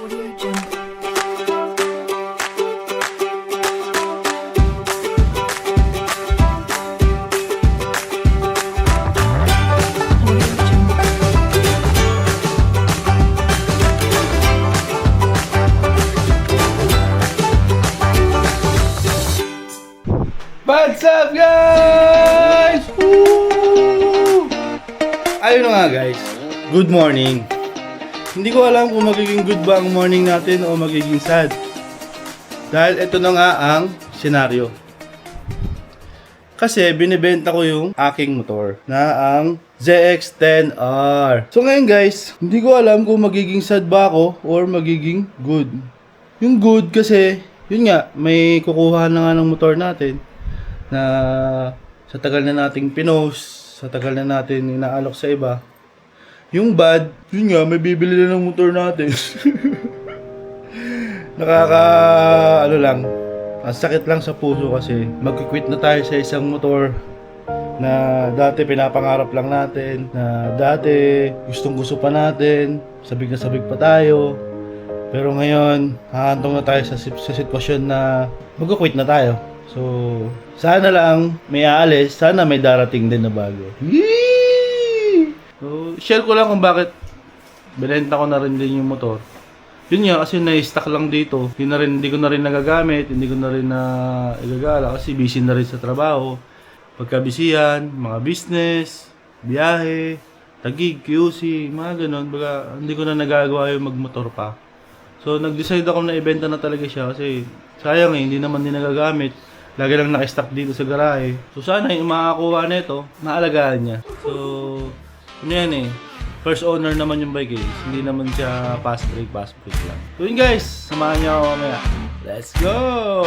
Audio Jungle. Audio Jungle. What's up, guys? Woo! Ayun na nga, guys. Good morning. Hindi ko alam kung magiging good ba ang morning natin o magiging sad. Dahil ito na nga ang senaryo. Kasi binibenta ko yung aking motor na ang ZX-10R. So ngayon, guys, hindi ko alam kung magiging sad ba ako or magiging good. Yung good kasi, yun nga, may kukuha na nga ng motor natin na sa tagal na nating pinost, sa tagal na natin inaalok sa iba. Yung bad, yun nga, may bibili na ng motor natin. Ano lang, ang sakit lang sa puso kasi magki-quit na tayo sa isang motor na dati pinapangarap lang natin, na dati gustong gusto pa natin, sabik na sabik pa tayo. Pero ngayon, hahantong na tayo sa sitwasyon na magki-quit na tayo. So, sana lang may aalis, sana may darating din na bago. Yee! So, share ko lang kung bakit binenta ko na rin din yung motor. Yun nga, kasi na-stock lang dito. Hindi ko na rin nagagamit, hindi ko na rin na igagala kasi busy na rin sa trabaho. Pagkabisihan, mga business, biyahe, tagig, QC, mga ganun. Baga, hindi ko na nagagawa yung magmotor pa. So, nag-decide ako na ibenta na talaga siya kasi sayang hindi naman din nagagamit. Lagi lang naka-stock dito sa garahe. So, sana yung makakakuha nito, maalagaan niya. So, ano yan eh. First owner naman yung bike eh. Hindi naman siya fast break lang. So yun guys, samahan niyo ako mamaya. Let's go!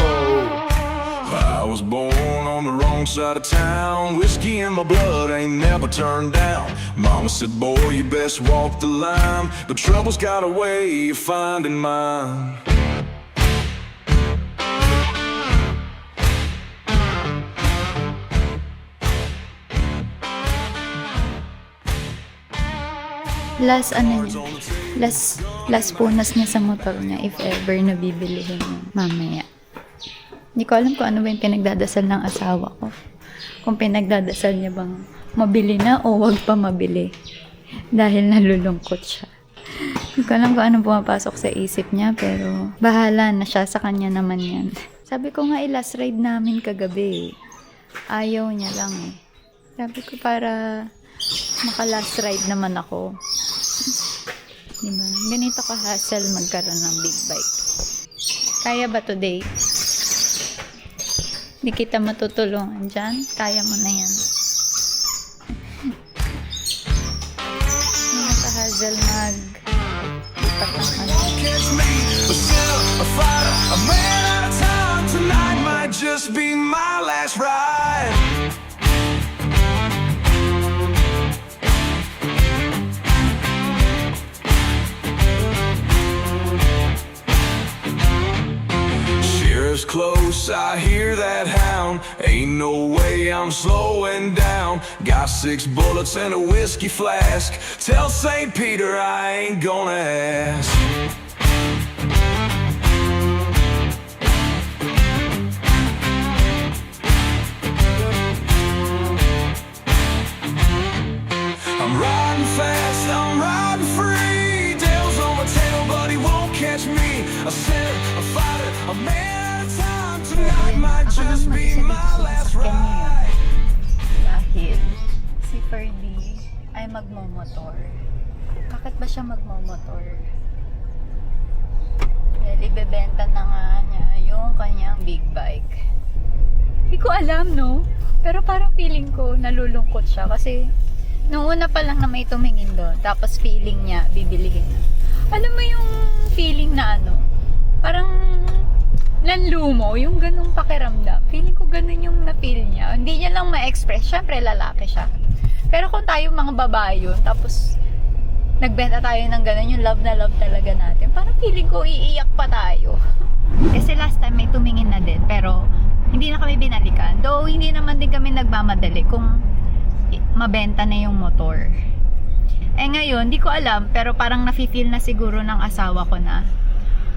I was born on the wrong side of town. Whiskey in my blood ain't never turned down. Mama said, boy, you best walk the line. But trouble's got a way of finding mine. Last punas niya sa motor niya if ever na bibilihin niya mamaya. Hindi ko alam kung ano ba yung pinagdadasal ng asawa ko. Kung pinagdadasal niya bang mabili na o wag pa mabili. Dahil nalulungkot siya. Hindi ko alam kung ano pumapasok sa isip niya pero bahala na siya, sa kanya naman yan. Sabi ko nga last ride namin kagabi. Ayaw niya lang eh. Sabi ko para maka-last ride naman ako. Diba? Ganito ka-hassle magkaroon ng big bike. Kaya ba today? Di kita matutulungan dyan? Kaya mo na yan. Hindi na ka-hassle lipat ng ano. Catch me, a sinner, a fighter, a man out of time. Tonight might just be my last ride. Sheriff's close, I hear that hound. Ain't no way I'm slowing down. Got 6 bullets and a whiskey flask. Tell St. Peter I ain't gonna ask. I'm riding fast, I'm riding free. Dale's on my tail, but he won't catch me. A sinner, a fighter, a man at a time. Tonight might just be my last ride. Dahil si Ferdy ay magmomotor. Bakit ba siya magmomotor? Dahil ibebenta na nga niya yung kanyang big bike. Hindi ko alam, no? Pero parang feeling ko nalulungkot siya kasi nung una pa lang na may tumingin doon, tapos feeling niya bibilihin na. Alam mo yung feeling na ano? Parang nanlumo, yung ganung pakiramdam. Feeling ko ganun yung na-feel niya. Hindi niya lang ma-express. Siyempre, lalaki siya. Pero kung tayo mga babae yun, tapos nagbenta tayo ng ganun, yung love na love talaga natin, parang feeling ko iiyak pa tayo. Kasi last time may tumingin na din, pero hindi na kami binalikan. Though, hindi naman din kami nagmamadali kung mabenta na yung motor. Eh ngayon, di ko alam, pero parang nafe-feel na siguro ng asawa ko na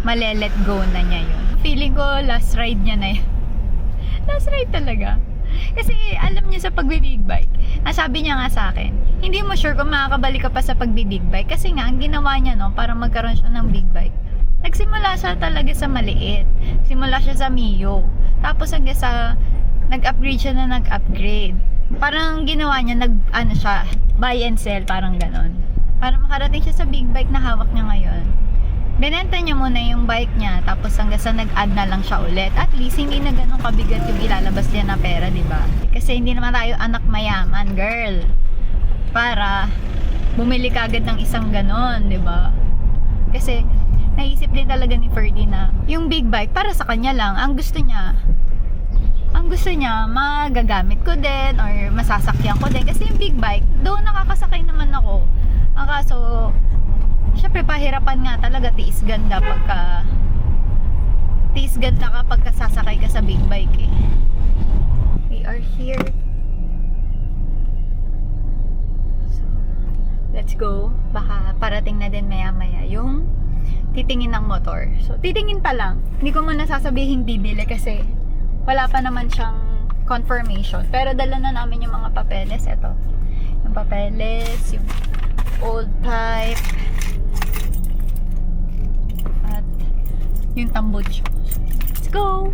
male-let go na niya yun. Feeling ko last ride niya na yun. Last ride talaga. Kasi alam niya sa pagbi-big bike, sabi niya nga sa akin, hindi mo sure kung makakabalik ka pa sa pagbi-big bike kasi nga ang ginawa niya no, para magkaroon siya ng big bike. Nagsimula siya talaga sa maliit. Simula siya sa Mio. Tapos hanggang sa nag-upgrade siya na nag-upgrade. Parang ginawa niya siya, buy and sell, parang ganon. Para makarating siya sa big bike na hawak niya ngayon. Binenta niya muna yung bike niya, tapos hanggang sa nag-add na lang siya ulit. At least, hindi na ganun kabigat yung ilalabas niya na pera, diba? Kasi hindi naman tayo anak mayaman, girl. Para bumili ka agad ng isang ganon, diba? Kasi, naisip din talaga ni Ferdy na yung big bike, para sa kanya lang. Ang gusto niya, magagamit ko din, or masasakyan ko din. Kasi yung big bike, doon nakakasakay naman ako. Ang kaso, syempre pahirapan nga talaga, tiis ganda kapag sasakay ka sa big bike eh. We are here. So, let's go. Baka parating na din maya-maya yung titingin ng motor. So, titingin pa lang. Hindi ko muna sasabihin bibili kasi wala pa naman siyang confirmation. Pero dala na namin yung mga papeles. Ito. Yung papeles, yung old pipe, yung tambucho. Let's go!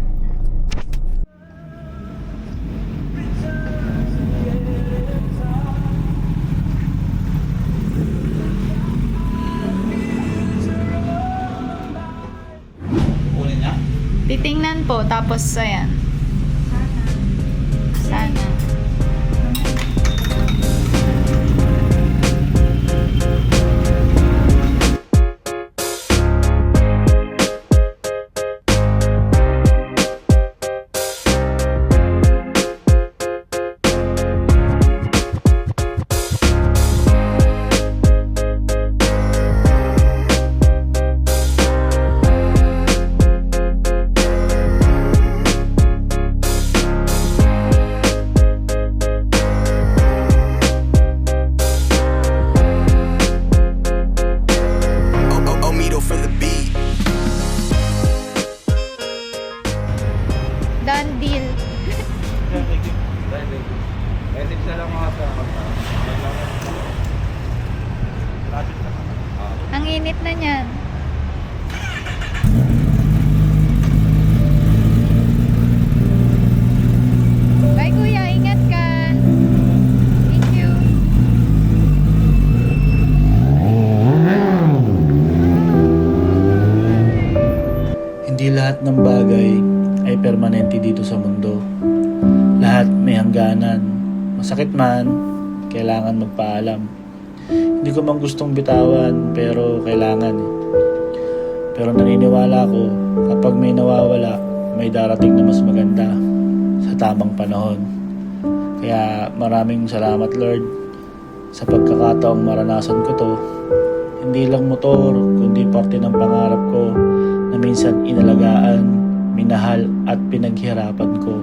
Titingnan po, tapos ayan. Sana. Done deal. Message na lang mga sa Ang init na niyan. Bye kuya, ingat ka. Thank you. Hindi lahat ng bagay ay permanente dito sa mundo. Lahat may hangganan. Masakit man, kailangan magpaalam. Hindi ko man gustong bitawan, pero kailangan eh. Pero naniniwala ko, kapag may nawawala, may darating na mas maganda sa tamang panahon. Kaya maraming salamat Lord sa pagkakataong maranasan ko to. Hindi lang motor, kundi parte ng pangarap ko na minsan inalagaan, minahal at pinaghirapan ko.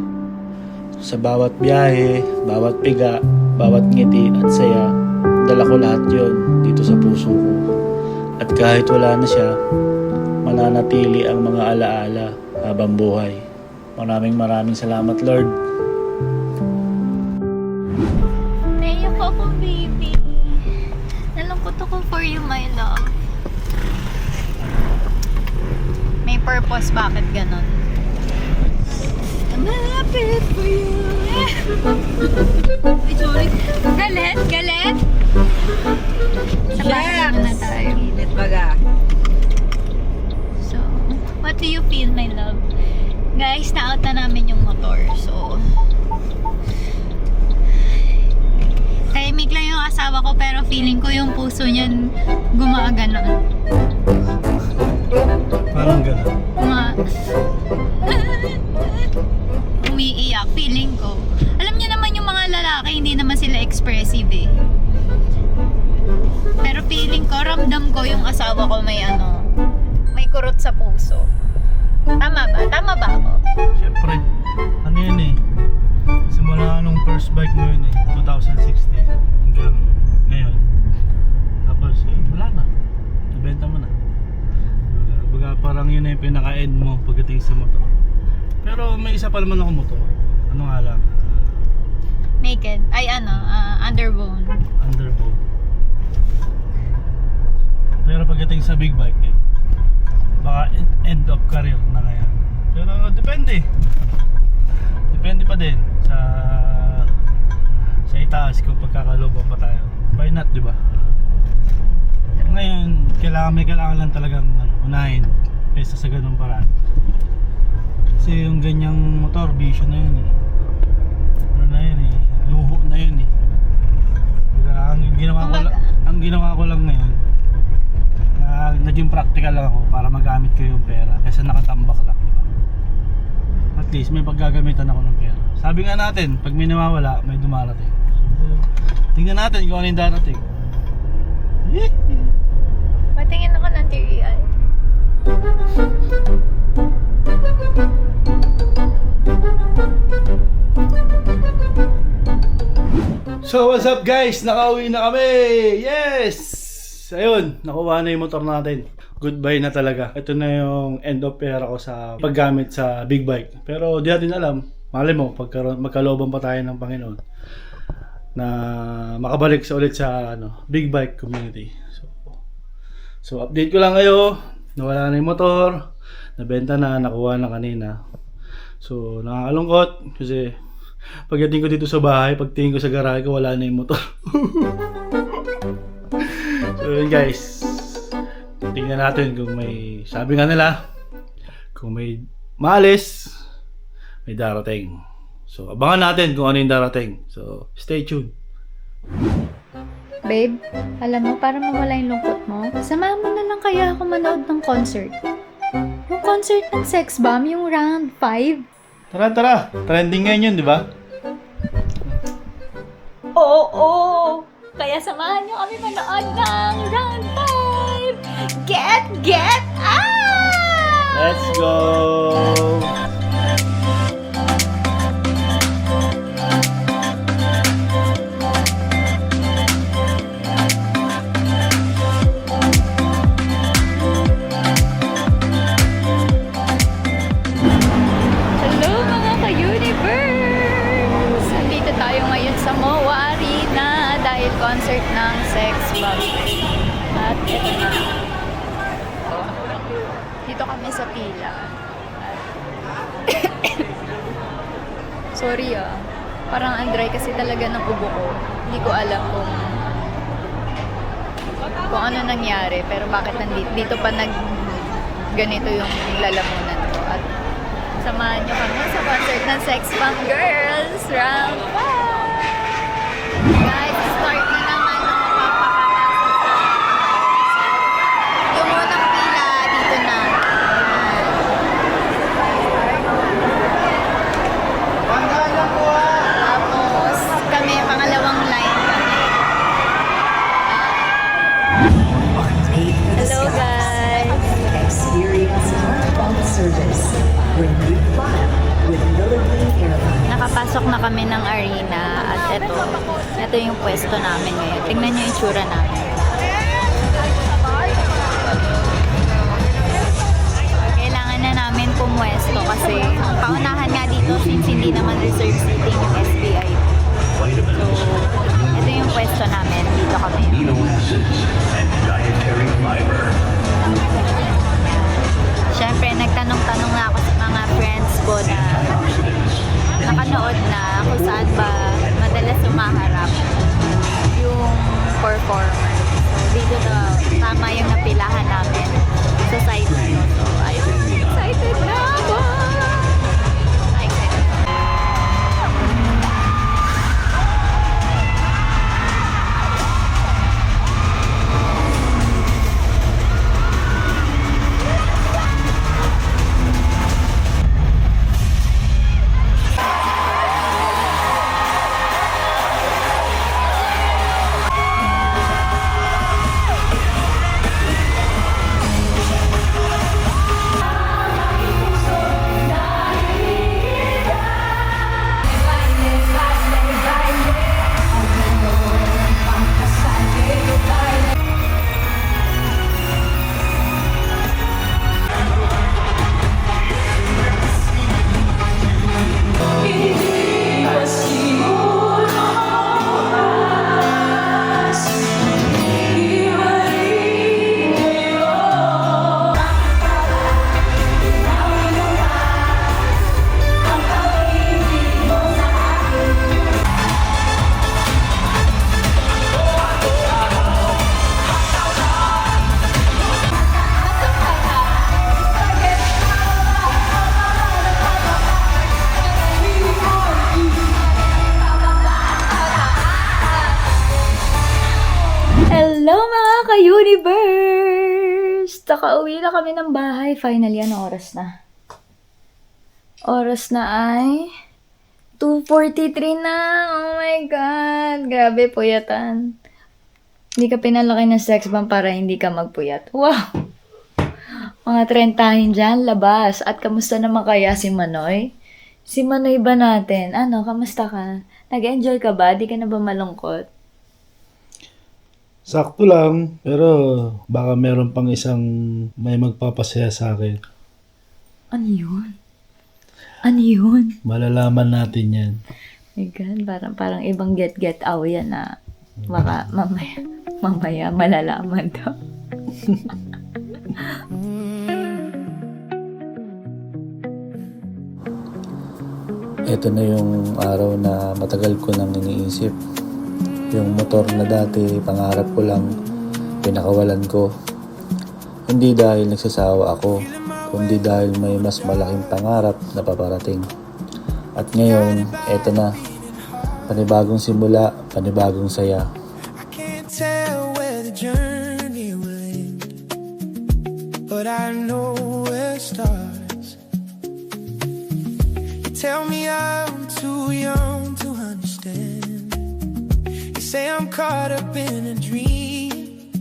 Sa bawat biyahe, bawat piga, bawat ngiti at saya, dala ko lahat yon dito sa puso ko. At kahit wala na siya, mananatili ang mga alaala habang buhay. Maraming salamat Lord. Naiyak ako, baby. Nalungkot ako for you, my love. May purpose bakit ganon. I'm happy for you. Ay, sorry. Galit? Sa bahay muna tayo. Init baga. So, what do you feel, my love? Guys, na-out na namin yung motor. So, tahimik lang yung asawa ko pero feeling ko yung puso niyan gumaganon. Parang gano'n. Umiiyak, feeling ko. Alam niyo naman yung mga lalaki, hindi naman sila expressive eh. Pero feeling ko, ramdam ko yung asawa ko may may kurot sa puso. Tama ba? Tama ba ako? Siyempre, ano yun eh. Simula nung first bike mo yun eh, 2016 hanggang ngayon. parang yun na yung pinaka-end mo pagdating sa motor. Pero may isa pa naman ako motor. Ano nga lang? Naked. Ay ano, underbone. Underbone. Pero pagdating sa big bike eh, baka end of career na ngayon. Pero depende. Depende pa din sa itaas kung pagkakalooban pa tayo. Why not, di ba? Ngayon, kailangan lang talagang unahin kaysa sa ganung paraan. Kasi yung ganyang motor, bisyo na yun eh. Ano na yun eh, luho na yun eh. Kaya ang ginawa ko lang ngayon, naging practical lang ako para magamit ko yung pera kaysa nakatambak lang, diba? At least may paggagamitan ako ng pera. Sabi nga natin, pag may nawawala, may dumarating. So, tingnan natin kung ano yung darating. Patingin ako ng TRI. So what's up guys? Nakauwi na kami! Yes! Ayun, nakuha na yung motor natin. Goodbye na talaga. Ito na yung end of pera ko sa paggamit sa big bike. Pero di natin alam, malay mo, magkalooban pa tayo ng Panginoon na makabalik ulit sa big bike community. So update ko lang kayo. Nawala na yung motor. Nabenta na, nakuha na kanina. So nakakalungkot kasi pagdating ko dito sa bahay, pagtingin ko sa garahe ko, wala na yung motor. So yun guys, tingnan natin kung may, sabi nga nila, kung may maalis, may darating. So abangan natin kung ano yung darating. So stay tuned. Babe, alam mo, para mawala yung lungkot mo, samahan mo na lang kaya ako manood ng concert. Yung concert ng Sex Bomb, yung round 5. Tara, trending ngayon yun, di ba? Oo! Kaya samahan niyo kami manood ng round 5! Get out! Let's go! Hello mga ka-universe! Nandito tayo ngayon sa MOA Arena dahil concert ng Sex Bomb. At ito na. Dito kami sa pila. Sorry parang andry kasi talaga ng ubo ko. Hindi ko alam kung ano nangyari, pero bakit dito pa ganito yung lalamunan ko. At samahan nyo kami sa concert ng Sex Bomb Girls Round 5! Guys, start na naman ng mapapakapasok sa yung unang pila dito na. Tapos kami, pangalawang line kami. Hello guys! Experience northbound service when you fly with Philippine Airlines. Nakapasok na kami ng arena at ito yung pwesto namin ngayon. Tingnan nyo yung itsura namin. Kailangan na namin pumwesto kasi paunahan nga dito since hindi naman reserve seating yung SBI. So, ito yung pwesto namin. Dito kami. Amino acids and dietary fiber. Siyempre, nagtanong-tanong na ako sa mga friends ko na nakanood na kung saan ba madalas sumaharap yung performer. nakauwi na kami ng bahay. Finally, ano oras na? Oras na ay 2:43 na. Oh my God. Grabe, puyatan. Hindi ka pinalaki ng sex bomb para hindi ka magpuyat. Wow! Mga 30 dyan, labas. At kamusta naman kaya si Manoy? Si Manoy ba natin? Ano, kamusta ka? Nag-enjoy ka ba? Di ka na ba malungkot? Sakto lang, pero baka meron pang isang may magpapasaya sa akin. Ano yun? Ano yun? Malalaman natin yan. My God, parang ibang get out yan na baka mamaya malalaman daw. Ito na yung araw na matagal ko nang iniisip. Yung motor na dati, pangarap ko lang, pinakawalan ko. Hindi dahil nagsasawa ako, kundi dahil may mas malaking pangarap na paparating. At ngayon, eto na. Panibagong simula, panibagong saya. Can't tell where the journey will end, but I know where it starts. You tell me I'm too young to understand. You say I'm caught up in a dream.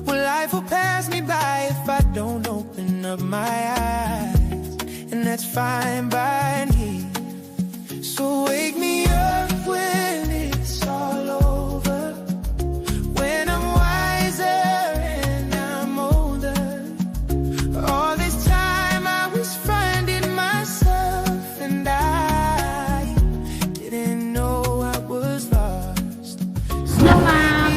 Well, life will pass me by if I don't open up my eyes, and that's fine by me. So wake me up when it's all over, when I'm wiser and I'm older. All this time I was finding myself, and I didn't know I was lost. Hello, ma'am.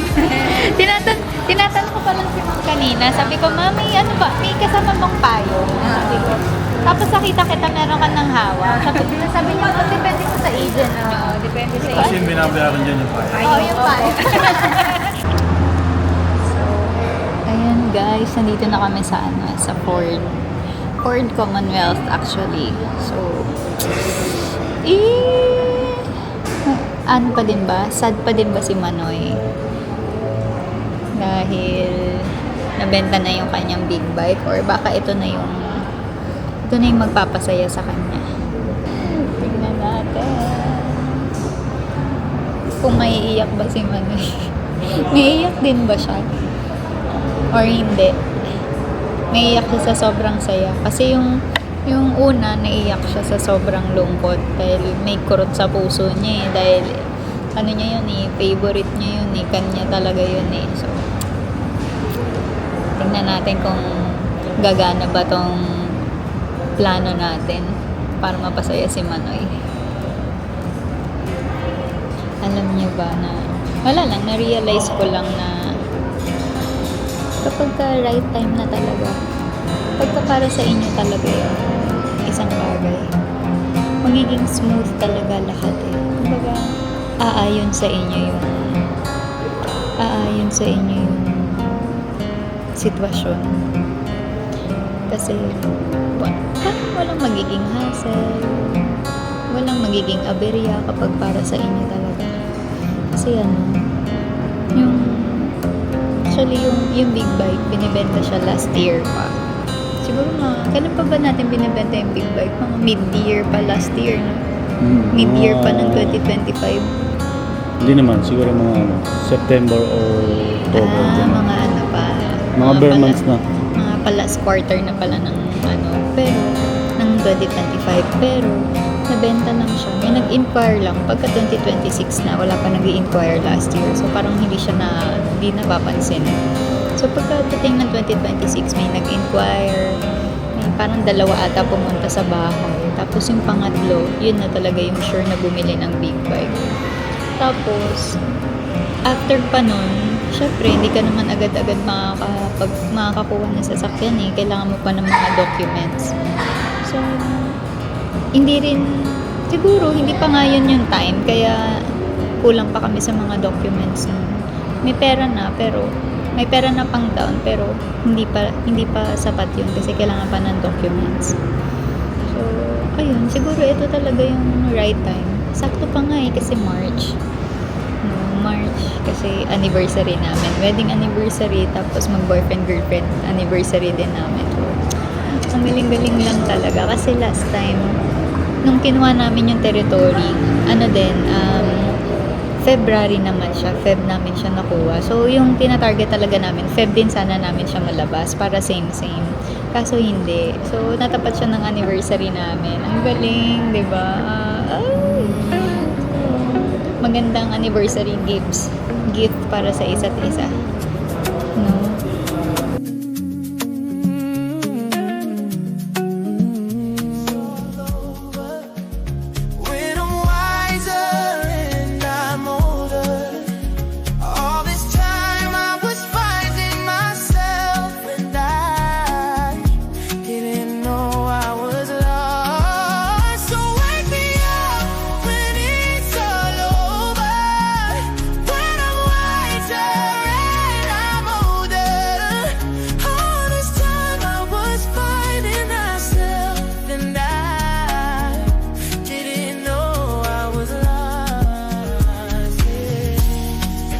Tinatanong ko pa lang si ma'am kanina. Sabi ko, ma'am, may ano ba? May kasama bang payo? Sabi ko. Tapos nakita kita meron ka ng hawak. Sabi niya, oh, depende ko sa agent nyo. Depende sa agent. Yung binabayaran dyan yung payo. Oo, yung payo. So, ayan guys, nandito na kami sa sa Ford Commonwealth actually. So, ano pa din ba? Sad pa din ba si Manoy? Dahil nabenta na yung kanyang big bike, or baka ito na yung magpapasaya sa kanya. Tingnan natin. Kung maiiyak ba si Manoy. Naiiyak din ba siya? Or hindi? Naiiyak siya sa sobrang saya. Kasi yung una, naiiyak siya sa sobrang lungkot dahil may kurot sa puso niya eh. Dahil ano niya yun eh, favorite niya yun eh. Kanya talaga yun eh. So, tingnan natin kung gagana ba tong plano natin para mapasaya si Manoy. Alam niyo ba na wala lang, na-realize ko lang na kapag ka right time na talaga, pagka para sa inyo talaga yung isang bagay, magiging smooth talaga lahat eh. Kumbaga, aayon sa inyo yung sitwasyon. Kasi walang magiging hassle, walang magiging aberya kapag para sa inyo talaga. Kasi yung big bike, binibenta siya last year pa. Siguro kailan pa ba natin binibenta yung big bike? Mga mid-year pa last year, no? Mid-year pa ng 2025. Hindi naman, siguro mga September or October. Mga ano pa. Mga bare months na. Mga last quarter na pala ng pero ng 2025, pero nabenta lang siya. May nag-inquire lang pagka 2026 na, wala pa nag-i-inquire last year. So parang hindi napapansin. So pagkadating ng 2026, may nag-inquire, may parang 2 ata pumunta sa bahay. Tapos yung pangatlo, yun na talaga yung sure na bumili ng big bike. Tapos after pa nun, syempre, hindi ka naman agad-agad makakakuha ng sasakyan eh. Kailangan mo pa ng mga documents. So, siguro, hindi pa nga yun yung time. Kaya, kulang pa kami sa mga documents. May pera na pang down, pero hindi pa sapat yun kasi kailangan pa ng documents. So, ayun, siguro ito talaga yung right time. Sakto pa nga eh, kasi March. March kasi anniversary namin. Wedding anniversary, tapos mag-boyfriend-girlfriend anniversary din namin. Ang galing-galing lang talaga. Kasi last time, nung kinuha namin yung territory, February naman siya. Feb namin siya nakuha. So, yung tinatarget talaga namin, Feb din sana namin siya malabas para same-same. Kaso hindi. So, natapat siya ng anniversary namin. Ang galing, di ba? Magandang anniversary gift para sa isa't isa. No? When I'm wiser and I'm older, all this time I was finding myself and I didn't know I was lost. So wake me up when it's all over, when I'm wiser and I'm older. All this time I was finding myself and I didn't know I was lost.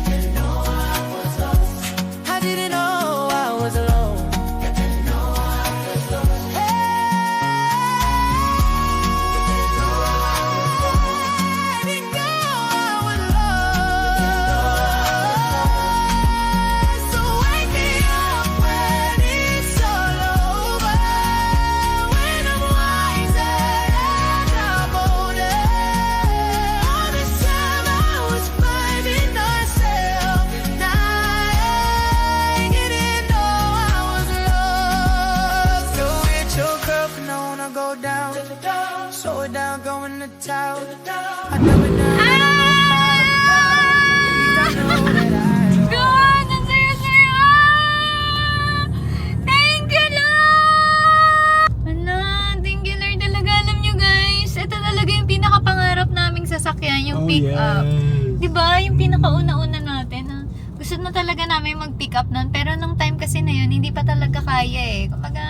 Didn't know I was lost. I didn't know I was alone. Didn't know I was lost. Didn't know I was lost. So wake me up when it's all over, when I'm wiser and I'm older. All this time I was finding myself and I didn't know I was lost. So hit your girlfriend, I wanna go down. Slow it down, going to town. I know it now. God! Ang saya-saya! Thank you, Lord! Thank you, Lord talaga. Alam nyo guys, ito talaga yung pinakapangarap naming sasakyan, yung pick up. Diba? Yung pinakauna-una natin. Gusto na talaga namin mag-pick up nun. Pero nung time kasi na yun, hindi pa talaga kaya eh. Kumbaga,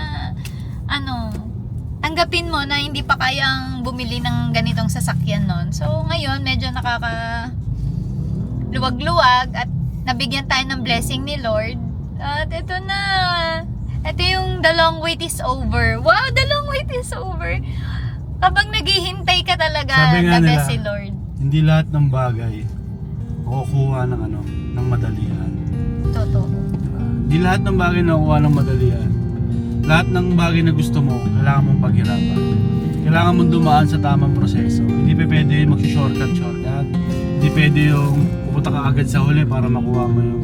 tanggapin mo na hindi pa kayang bumili ng ganitong sasakyan nun. So, ngayon, medyo luwag-luwag at nabigyan tayo ng blessing ni Lord. At ito na. Ito yung the long wait is over. Wow, the long wait is over. Habang naghihintay ka talaga, Sabi nga the nila, best si Lord. Hindi lahat ng bagay makukuha ng madalian. Totoo. Hindi lahat ng bagay nakukuha ng madalian. Lahat ng bagay na gusto mo, kailangan mong paghirapan. Kailangan mong dumaan sa tamang proseso. Hindi pwede mag-shortcut. Hindi pwede yung pupunta ka agad sa huli para makuha mo yung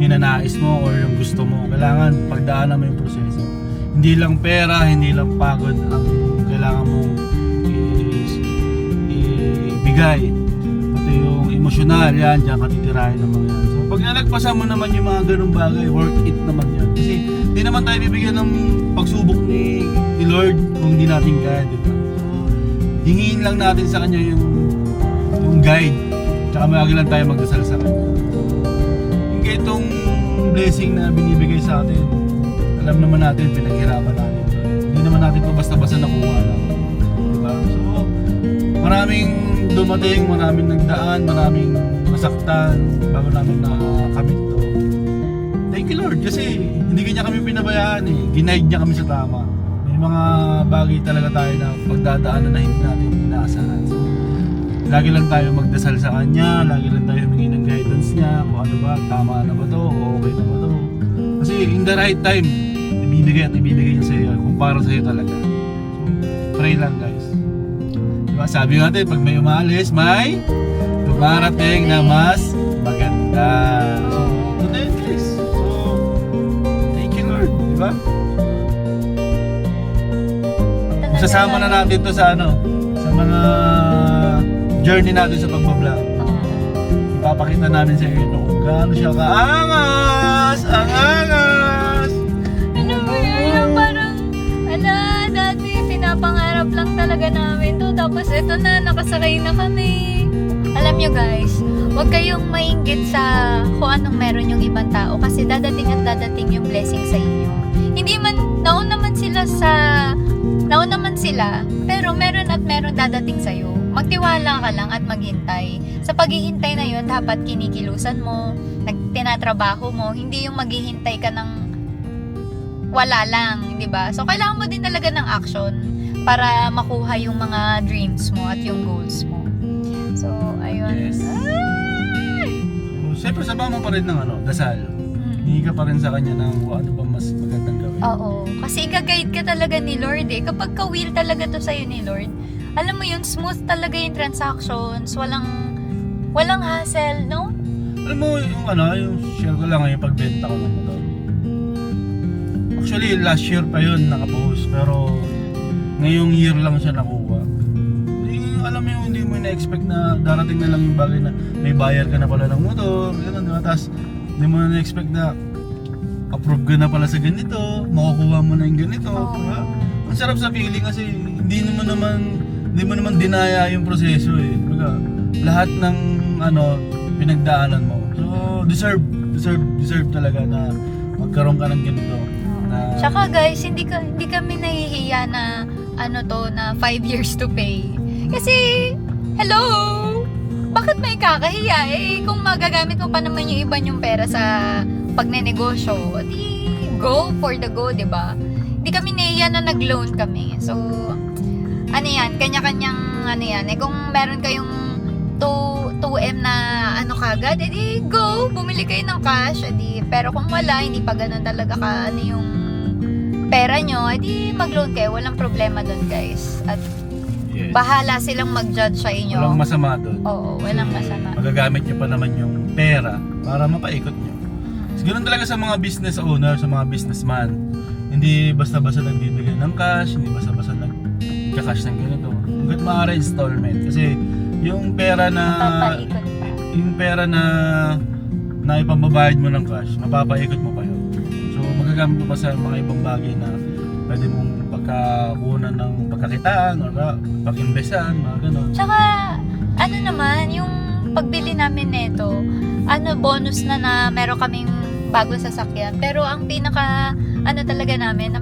ninanais mo or yung gusto mo. Kailangan pagdaanan mo yung proseso. Hindi lang pera, hindi lang pagod ang kailangan mong ibigay. Pati yung emosyonal, yan, diyan ka titirahin ng mga yan. So pag nalagpasan mo naman yung mga ganung bagay, worth it naman yan. Kasi hindi naman tayo bibigyan ng pagsubok ni Lord kung hindi natin kaya, di ba? Hingin lang natin sa Kanya yung guide. Tsaka lagi lang tayo magdasal sa Kanya. Yung itong blessing na binibigay sa atin, alam naman natin, pinaghirapan natin. Hindi naman natin pa basta-basta nakuha lang. Diba? So, maraming dumating, maraming nagdaan, maraming nasaktan bago namin nakamit to. Thank you Lord kasi hindi niya kami pinabayaan eh. Ginaid niya kami sa tama. May mga bagay talaga tayo na pagdadaanan na hindi natin inaasahan. So, lagi lang tayo magdasal sa Kanya, lagi lang tayo humingi ng guidance niya, kung ano ba, tama na ba to, o okay na ba to. Kasi in the right time, ibibigay niya sa iyo kung para sa iyo talaga. So, pray lang guys. Diba, sabi natin, pag may umalis, may dumarating na mas maganda. So, ito na yun guys. So, thank you Lord. Diba? Sasama na natin to sa sa mga journey natin sa pagbablog. Ipapakita namin sa iyo kung gaano siya kaangas! Ang angas! Ano ba yun? Parang, dati pinapangarap lang talaga namin to. Tapos ito na, nakasakay na kami. Alam nyo guys, huwag kayong mainggit sa kung anong meron yung ibang tao. Kasi dadating at dadating yung blessing sa inyo. Hindi man, naon naman sila, pero meron at meron dadating sa'yo. magtiwala ka lang at maghintay. Sa paghihintay na yun, dapat kinikilusan mo, tinatrabaho mo, hindi yung maghihintay ka ng wala lang, di ba? So, kailangan mo din talaga ng action para makuha yung mga dreams mo at yung goals mo. So, ayun. Yes. Siyempre, sabahan mo pa rin ng dasal. Hingi ka pa rin sa kanya ng ano bang mas magandang gawin. Oo. Kasi i-guide ka talaga ni Lord eh. Kapag ka-will talaga to sa'yo ni Lord, alam mo yun, smooth talaga yung transactions, walang hassle, no? Alam mo, yung share ko lang yung pagbenta ko ng motor. Actually, last year pa yun nakapost, pero ngayong year lang siya nakuha. Alam mo yung hindi mo na-expect na darating na lang yung bagay na may bayar ka na pala ng motor, gano'n, diba? Tapos, hindi mo na-expect na approve ka na pala sa ganito, makukuha mo na yung ganito, diba? Ang sarap sa feeling kasi hindi mo naman dinaya yung proseso eh. Diba? Lahat ng pinagdaanan mo. So, deserve talaga na magkaroon ka ng ganito. Na, Tsaka guys, hindi kami nahihiya na na 5 years to pay. Kasi, hello! Bakit may kakahiya? Kung magagamit mo pa naman yung iba yung pera sa pagnenegosyo, di go for the go, diba? Hindi kami nahihiya na nag-loan kami. So, kanya-kanyang kung meron kayong 2M na kagad, edi go, bumili kayo ng cash, pero kung wala, hindi pa ganun talaga yung pera nyo, edi mag-loan kayo, walang problema doon guys. At yes. bahala silang mag-judge sa inyo. Walang masama doon. Oo, walang masama. Magagamit nyo pa naman yung pera para mapaikot nyo. So, ganun talaga sa mga business owner, sa mga businessman. Hindi basta-basta nagbibigay ng cash, hindi basta-basta nagka-cash ng ganito. Hanggat maaari installment. Kasi yung pera na Papaikot pa. yung pera na ipambabayad mo ng cash, mapapaikot mo pa yun. So magagamit mo pa sa mga ibang bagay na pwede mong pagkakunan ng pagkakitaan o pag-investan, mga gano'n. Tsaka, naman, yung pagbili namin neto, bonus na meron kaming bagong sasakyan. Pero ang pinaka, talaga namin,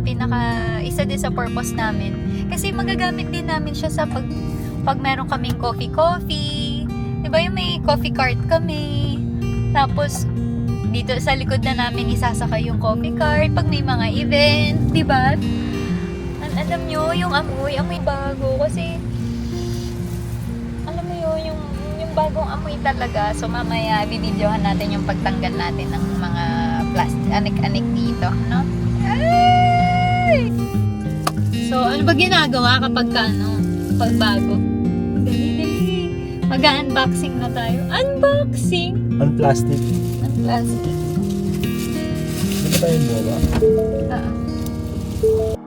isa din sa purpose namin. Kasi magagamit din namin siya sa pag meron kaming coffee. Diba yung may coffee cart kami. Tapos, dito sa likod na namin isasakay yung coffee cart pag may mga event, diba? Alam nyo, yung amoy bago. Kasi, alam mo yun, yung bagong amoy talaga. So, mamaya, bibidyohan natin yung pagtanggal natin ng mga plastic, anik-anik dito, no? Ay! So, ano ba ginagawa kapag pag bago? Dali. Mag-unboxing na tayo. Unboxing! On plastic. Plastic. Ano ba yung boba? Oo.